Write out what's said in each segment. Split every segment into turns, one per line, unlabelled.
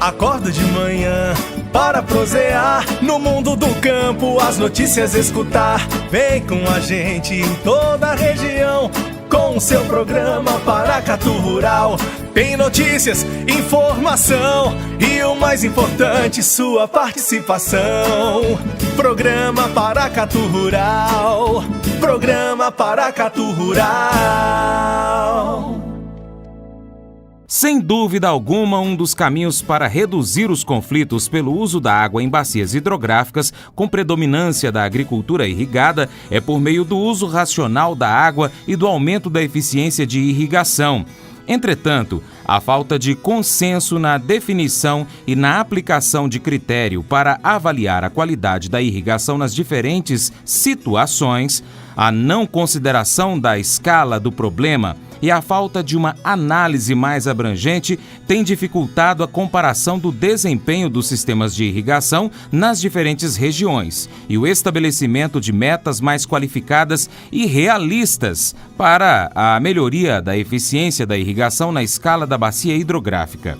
Acordo de manhã para prosear no mundo do campo, as notícias escutar. Vem com a gente em toda a região com o seu programa Paracatu Rural. Tem notícias, informação e o mais importante, sua participação. Programa Paracatu Rural. Programa Paracatu Rural.
Sem dúvida alguma, um dos caminhos para reduzir os conflitos pelo uso da água em bacias hidrográficas, com predominância da agricultura irrigada, é por meio do uso racional da água e do aumento da eficiência de irrigação. Entretanto, a falta de consenso na definição e na aplicação de critério para avaliar a qualidade da irrigação nas diferentes situações, a não consideração da escala do problema e a falta de uma análise mais abrangente tem dificultado a comparação do desempenho dos sistemas de irrigação nas diferentes regiões e o estabelecimento de metas mais qualificadas e realistas para a melhoria da eficiência da irrigação na escala da bacia hidrográfica.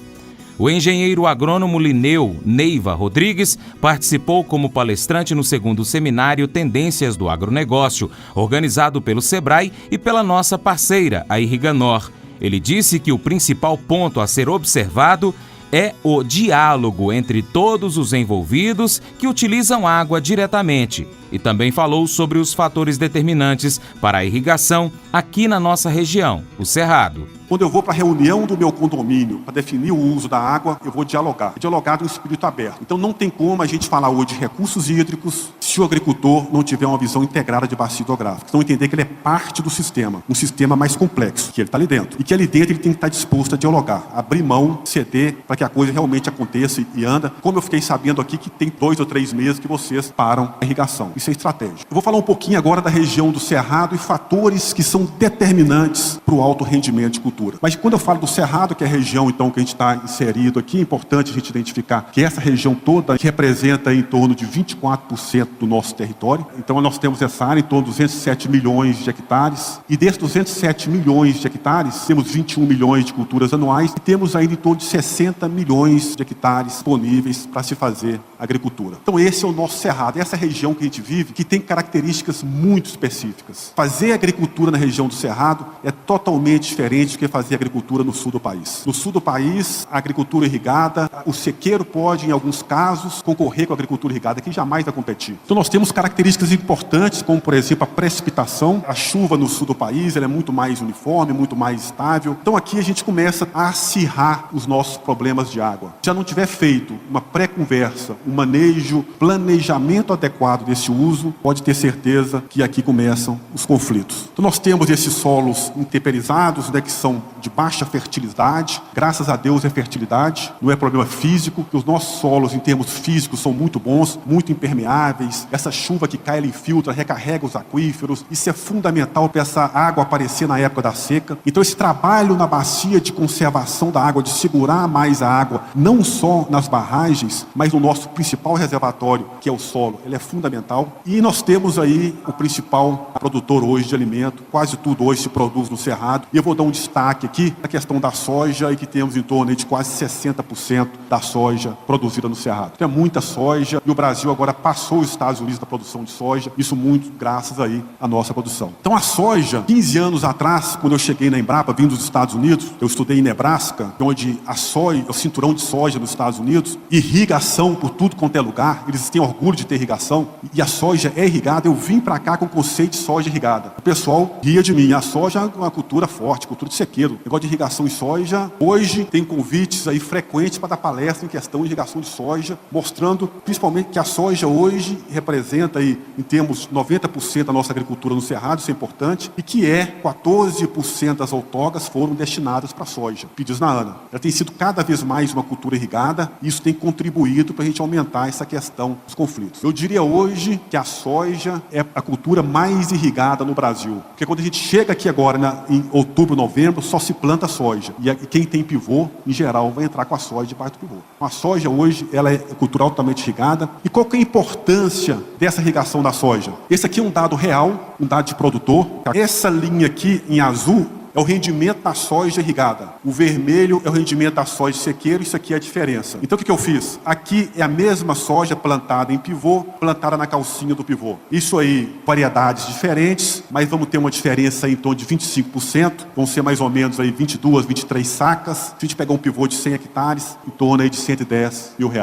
O engenheiro agrônomo Lineu Neiva Rodrigues participou como palestrante no 2º seminário Tendências do Agronegócio, organizado pelo Sebrae e pela nossa parceira, a Irriganor. Ele disse que o principal ponto a ser observado é o diálogo entre todos os envolvidos que utilizam água diretamente. E também falou sobre os fatores determinantes para a irrigação aqui na nossa região, o Cerrado.
Quando eu vou para a reunião do meu condomínio para definir o uso da água, eu vou dialogar. Dialogar de um espírito aberto. Então não tem como a gente falar hoje de recursos hídricos se o agricultor não tiver uma visão integrada de bacia hidrográfica. Então entender que ele é parte do sistema, um sistema mais complexo, que ele está ali dentro. E que ali dentro ele tem que estar disposto a dialogar, abrir mão, ceder, para que a coisa realmente aconteça e anda. Como eu fiquei sabendo aqui que tem 2 ou 3 meses que vocês param a irrigação. Isso é estratégico. Eu vou falar um pouquinho agora da região do Cerrado e fatores que são determinantes para o alto rendimento de cultura. Mas quando eu falo do Cerrado, que é a região então que a gente está inserido aqui, é importante a gente identificar que essa região toda representa em torno de 24% do nosso território. Então nós temos essa área em torno de 207 milhões de hectares. E desses 207 milhões de hectares, temos 21 milhões de culturas anuais e temos ainda em torno de 60 milhões de hectares disponíveis para se fazer agricultura. Então esse é o nosso Cerrado, essa região que a gente vive, que tem características muito específicas. Fazer agricultura na região do Cerrado é totalmente diferente do que fazer agricultura no sul do país. No sul do país, a agricultura irrigada, o sequeiro pode, em alguns casos, concorrer com a agricultura irrigada, que jamais vai competir. Então nós temos características importantes, como por exemplo a precipitação. A chuva no sul do país ela é muito mais uniforme, muito mais estável. Então aqui a gente começa a acirrar os nossos problemas de água. Se já não tiver feito uma pré-conversa, um manejo, planejamento adequado desse uso, pode ter certeza que aqui começam os conflitos. Então nós temos esses solos intemperizados, né, que são de baixa fertilidade. Graças a Deus é fertilidade, não é problema físico, que os nossos solos em termos físicos são muito bons, muito impermeáveis. Essa chuva que cai, ela infiltra, recarrega os aquíferos. Isso é fundamental para essa água aparecer na época da seca. Então esse trabalho na bacia de conservação da água, de segurar mais a água, não só nas barragens, mas no nosso principal reservatório, que é o solo, ele é fundamental. E nós temos aí o principal produtor hoje de alimento, quase tudo hoje se produz no Cerrado. E eu vou dar um destaque aqui na questão da soja, e que temos em torno de quase 60% da soja produzida no Cerrado. Então é muita soja, e o Brasil agora passou os Estados Unidos na produção de soja, isso muito graças aí à nossa produção. Então a soja, 15 anos atrás, quando eu cheguei na Embrapa, vindo dos Estados Unidos, eu estudei em Nebraska, onde a soja, o cinturão de soja nos Estados Unidos, irrigação por tudo quanto é lugar, eles têm orgulho de ter irrigação, e a soja é irrigada. Eu vim para cá com o conceito de soja irrigada. O pessoal ria de mim, a soja é uma cultura forte, cultura de sequeiro. Negócio de irrigação em soja, hoje tem convites aí frequentes para dar palestra em questão de irrigação de soja, mostrando principalmente que a soja hoje representa aí, em termos 90% da nossa agricultura no Cerrado, isso é importante, e que 14% das outorgas foram destinadas para a soja, pedidos na ANA. Ela tem sido cada vez mais uma cultura irrigada, e isso tem contribuído para a gente aumentar essa questão dos conflitos. Eu diria hoje que a soja é a cultura mais irrigada no Brasil, porque quando a gente chega aqui agora em outubro, novembro, só se planta soja, e quem tem pivô, em geral, vai entrar com a soja debaixo do pivô. A soja hoje, ela é cultura altamente irrigada. E qual que é a importância dessa irrigação da soja? Esse aqui é um dado real, um dado de produtor. Essa linha aqui em azul é o rendimento da soja irrigada. O vermelho é o rendimento da soja de sequeiro, isso aqui é a diferença. Então o que eu fiz? Aqui é a mesma soja plantada em pivô, plantada na calcinha do pivô. Isso aí, variedades diferentes, mas vamos ter uma diferença aí em torno de 25%, vão ser mais ou menos aí 22, 23 sacas. Se a gente pegar um pivô de 100 hectares, em torno aí de R$110 mil.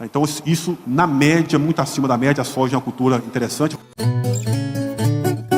Então isso, na média, muito acima da média, a soja é uma cultura interessante.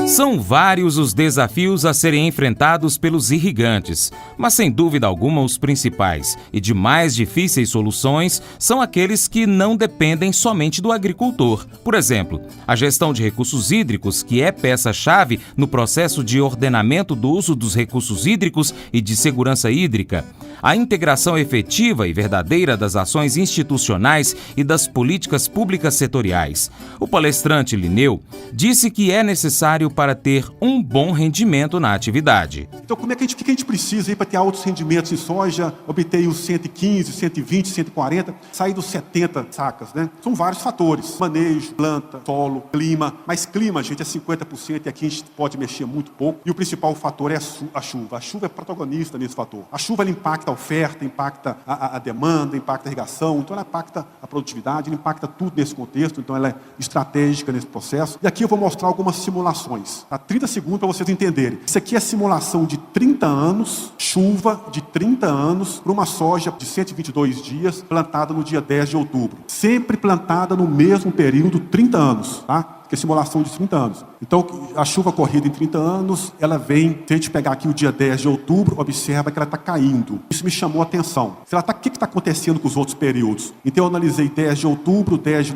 São vários os desafios a serem enfrentados pelos irrigantes, mas sem dúvida alguma os principais e de mais difíceis soluções são aqueles que não dependem somente do agricultor. Por exemplo, a gestão de recursos hídricos, que é peça-chave no processo de ordenamento do uso dos recursos hídricos e de segurança hídrica. A integração efetiva e verdadeira das ações institucionais e das políticas públicas setoriais. O palestrante Linneu disse que é necessário para ter um bom rendimento na atividade.
Então, o que a gente precisa para ter altos rendimentos em soja, obter os 115, 120, 140, sair dos 70 sacas, né? São vários fatores. Manejo, planta, solo, clima. Mas clima, gente, é 50% e aqui a gente pode mexer muito pouco. E o principal fator é a chuva. A chuva é protagonista nesse fator. A chuva ela impacta a oferta, impacta a demanda, impacta a irrigação, então ela impacta a produtividade, ela impacta tudo nesse contexto, então ela é estratégica nesse processo. E aqui eu vou mostrar algumas simulações. 30 segundos para vocês entenderem. Isso aqui é simulação de 30 anos, chuva de 30 anos, para uma soja de 122 dias, plantada no dia 10 de outubro. Sempre plantada no mesmo período, 30 anos, tá? Que é simulação de 30 anos. Então, a chuva corrida em 30 anos, ela vem, se a gente pegar aqui o dia 10 de outubro, observa que ela está caindo. Isso me chamou a atenção. O que está acontecendo com os outros períodos? Então, eu analisei 10 de outubro, 10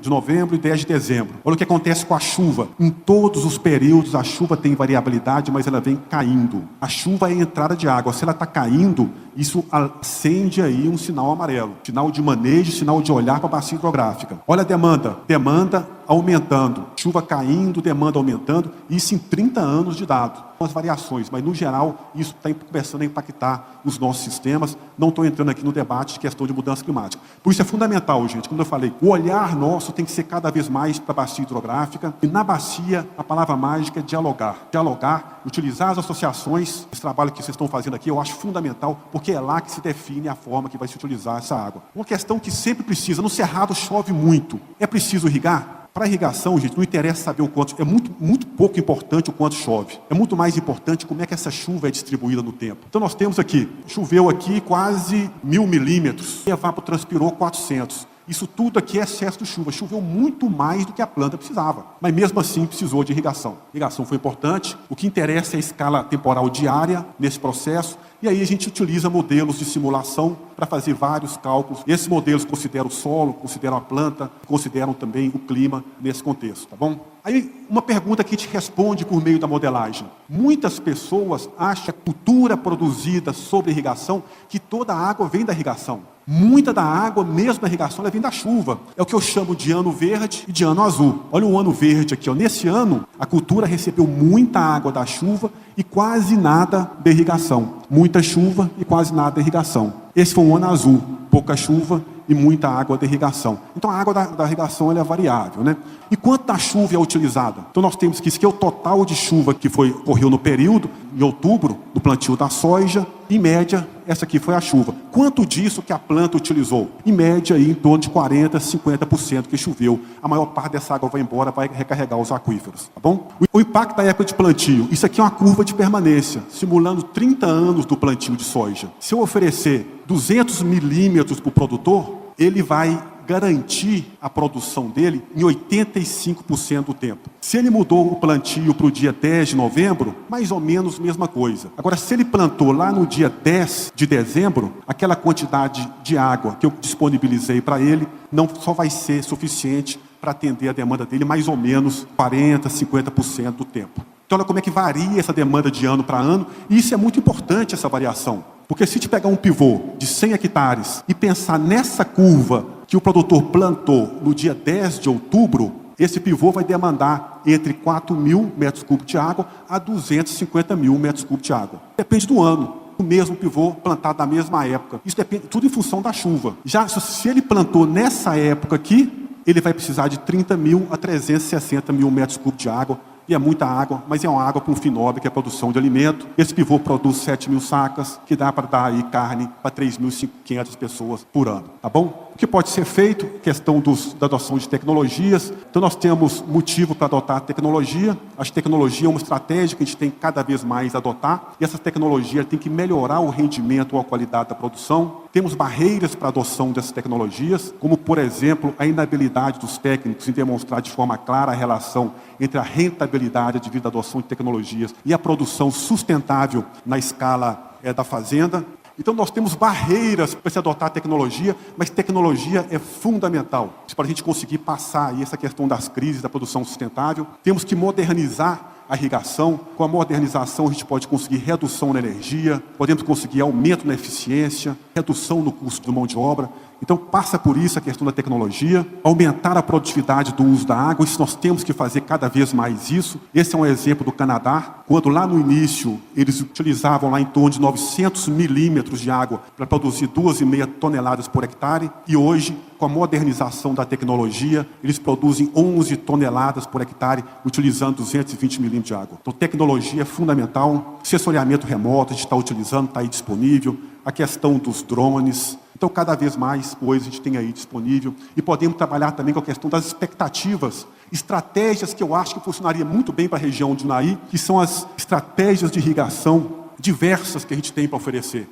de novembro e 10 de dezembro. Olha o que acontece com a chuva. Em todos os períodos, a chuva tem variabilidade, mas ela vem caindo. A chuva é a entrada de água. Se ela está caindo, isso acende aí um sinal amarelo. Sinal de manejo, sinal de olhar para a bacia hidrográfica. Olha a demanda. Demanda aumentando. Chuva caindo, demanda aumentando. Isso em 30 anos de dado. As variações, mas no geral isso está começando a impactar os nossos sistemas. Não estou entrando aqui no debate de questão de mudança climática. Por isso é fundamental, gente, como eu falei, o olhar nosso tem que ser cada vez mais para a bacia hidrográfica, e na bacia a palavra mágica é dialogar. Dialogar, utilizar as associações, esse trabalho que vocês estão fazendo aqui, eu acho fundamental, porque é lá que se define a forma que vai se utilizar essa água. Uma questão que sempre precisa, no Cerrado chove muito, é preciso irrigar? Para a irrigação, gente, não interessa saber o quanto, é muito pouco importante o quanto chove. É muito mais importante como é que essa chuva é distribuída no tempo. Então nós temos aqui, choveu aqui quase 1000 milímetros, e evapotranspirou 400. Isso tudo aqui é excesso de chuva. Choveu muito mais do que a planta precisava. Mas mesmo assim precisou de irrigação. A irrigação foi importante. O que interessa é a escala temporal diária nesse processo. E aí a gente utiliza modelos de simulação para fazer vários cálculos. Esses modelos consideram o solo, consideram a planta, consideram também o clima nesse contexto, tá bom? Aí, uma pergunta que a gente responde por meio da modelagem. Muitas pessoas acham que a cultura produzida sobre irrigação, que toda a água vem da irrigação. Muita da água, mesmo da irrigação, ela vem da chuva. É o que eu chamo de ano verde e de ano azul. Olha o ano verde aqui, ó. Nesse ano, a cultura recebeu muita água da chuva e quase nada da irrigação. Muita chuva e quase nada da irrigação. Esse foi um ano azul, pouca chuva e muita água da irrigação. Então a água da irrigação ela é variável, né? E quanto da chuva é utilizada? Então nós temos que isso aqui é o total de chuva que ocorreu no período, em outubro, no plantio da soja. Em média, essa aqui foi a chuva. Quanto disso que a planta utilizou? Em média, aí, em torno de 40%, 50% que choveu. A maior parte dessa água vai embora, vai recarregar os aquíferos, tá bom? O impacto da época de plantio. Isso aqui é uma curva de permanência, simulando 30 anos do plantio de soja. Se eu oferecer 200 milímetros para o produtor, ele vai garantir a produção dele em 85% do tempo. Se ele mudou o plantio para o dia 10 de novembro, mais ou menos a mesma coisa. Agora, se ele plantou lá no dia 10 de dezembro, aquela quantidade de água que eu disponibilizei para ele não só vai ser suficiente para atender a demanda dele mais ou menos 40%, 50% do tempo. Então, olha como é que varia essa demanda de ano para ano, e isso é muito importante, essa variação. Porque se a gente pegar um pivô de 100 hectares e pensar nessa curva que o produtor plantou no dia 10 de outubro, esse pivô vai demandar entre 4.000 metros cúbicos de água a 250 mil metros cúbicos de água. Depende do ano. O mesmo pivô plantado na mesma época. Isso depende tudo em função da chuva. Já se ele plantou nessa época aqui, ele vai precisar de 30 mil a 360 mil metros cúbicos de água. e é muita água, mas é uma água com um fim nobre, que é a produção de alimento. Esse pivô produz 7.000 sacas, que dá para dar aí carne para 3.500 pessoas por ano, tá bom? O que pode ser feito? Questão da adoção de tecnologias. Então nós temos motivo para adotar a tecnologia. A tecnologia é uma estratégia que a gente tem que cada vez mais adotar, e essa tecnologia tem que melhorar o rendimento ou a qualidade da produção. Temos barreiras para a adoção dessas tecnologias, como, por exemplo, a inabilidade dos técnicos em demonstrar de forma clara a relação entre a rentabilidade devido à adoção de tecnologias e a produção sustentável na escala da fazenda. Então nós temos barreiras para se adotar a tecnologia, mas tecnologia é fundamental para a gente conseguir passar aí essa questão das crises da produção sustentável. Temos que modernizar a irrigação. Com a modernização a gente pode conseguir redução na energia, podemos conseguir aumento na eficiência, redução no custo de mão de obra. Então passa por isso a questão da tecnologia, aumentar a produtividade do uso da água. Isso nós temos que fazer cada vez mais isso. Esse é um exemplo do Canadá, quando lá no início eles utilizavam lá em torno de 900 milímetros de água para produzir 2,5 toneladas por hectare, e hoje, com a modernização da tecnologia, eles produzem 11 toneladas por hectare, utilizando 220 milímetros de água. Então tecnologia é fundamental. Sensoriamento remoto a gente está utilizando, está aí disponível. A questão dos drones. Então, cada vez mais coisas a gente tem aí disponível. E podemos trabalhar também com a questão das expectativas, estratégias que eu acho que funcionaria muito bem para a região de Unai, que são as estratégias de irrigação diversas que a gente tem para oferecer.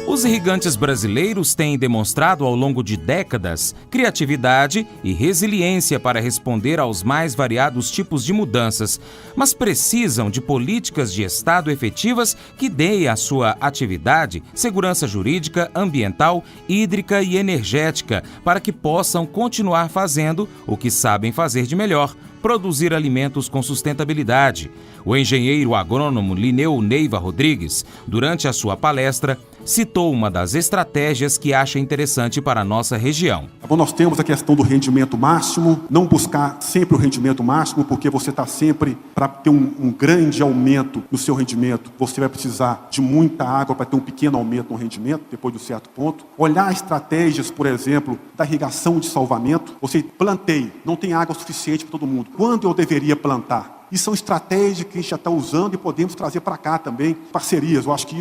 Os irrigantes brasileiros têm demonstrado ao longo de décadas criatividade e resiliência para responder aos mais variados tipos de mudanças, mas precisam de políticas de Estado efetivas que deem à sua atividade segurança jurídica, ambiental, hídrica e energética para que possam continuar fazendo o que sabem fazer de melhor: produzir alimentos com sustentabilidade. O engenheiro agrônomo Lineu Neiva Rodrigues, durante a sua palestra, citou uma das estratégias que acha interessante para a nossa região.
Bom, nós temos a questão do rendimento máximo, não buscar sempre o rendimento máximo, porque você está sempre, para ter um grande aumento no seu rendimento, você vai precisar de muita água para ter um pequeno aumento no rendimento, depois de um certo ponto. Olhar estratégias, por exemplo, da irrigação de salvamento. Você plantei, não tem água suficiente para todo mundo. Quando eu deveria plantar? E são estratégias que a gente já está usando e podemos trazer para cá também, parcerias. Eu acho que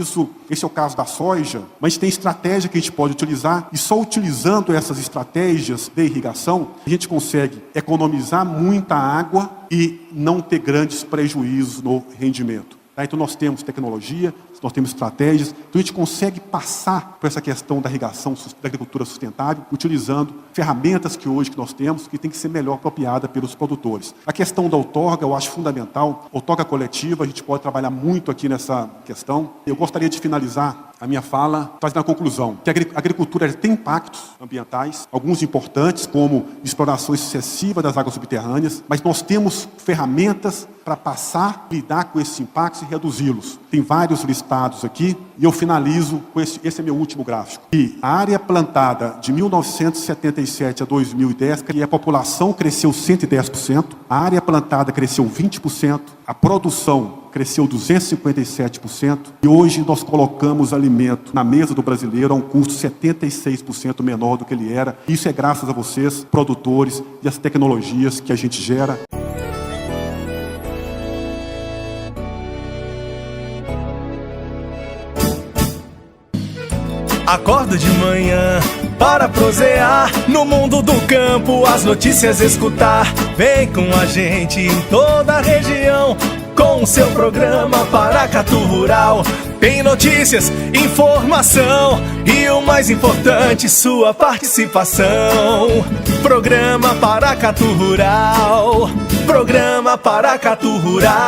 esse é o caso da soja, mas tem estratégia que a gente pode utilizar, e só utilizando essas estratégias de irrigação, a gente consegue economizar muita água e não ter grandes prejuízos no rendimento. Então nós temos tecnologia, nós temos estratégias, então a gente consegue passar por essa questão da irrigação, da agricultura sustentável, utilizando ferramentas que hoje nós temos, que tem que ser melhor apropriada pelos produtores. A questão da outorga eu acho fundamental, outorga coletiva, a gente pode trabalhar muito aqui nessa questão. Eu gostaria de finalizar a minha fala fazendo a conclusão, que a agricultura tem impactos ambientais, alguns importantes, como exploração excessiva das águas subterrâneas, mas nós temos ferramentas para passar, lidar com esses impactos e reduzi-los. Tem vários listados aqui, e eu finalizo com esse é meu último gráfico. E a área plantada de 1977 a 2010, que a população cresceu 110%, a área plantada cresceu 20%, a produção cresceu 257%, e hoje nós colocamos alimento na mesa do brasileiro a um custo 76% menor do que ele era. Isso é graças a vocês, produtores, e as tecnologias que a gente gera.
Acordo de manhã para prosear no mundo do campo, as notícias escutar. Vem com a gente em toda a região com o seu programa Paracatu Rural. Tem notícias, informação e o mais importante, sua participação. Programa Paracatu Rural. Programa Paracatu Rural.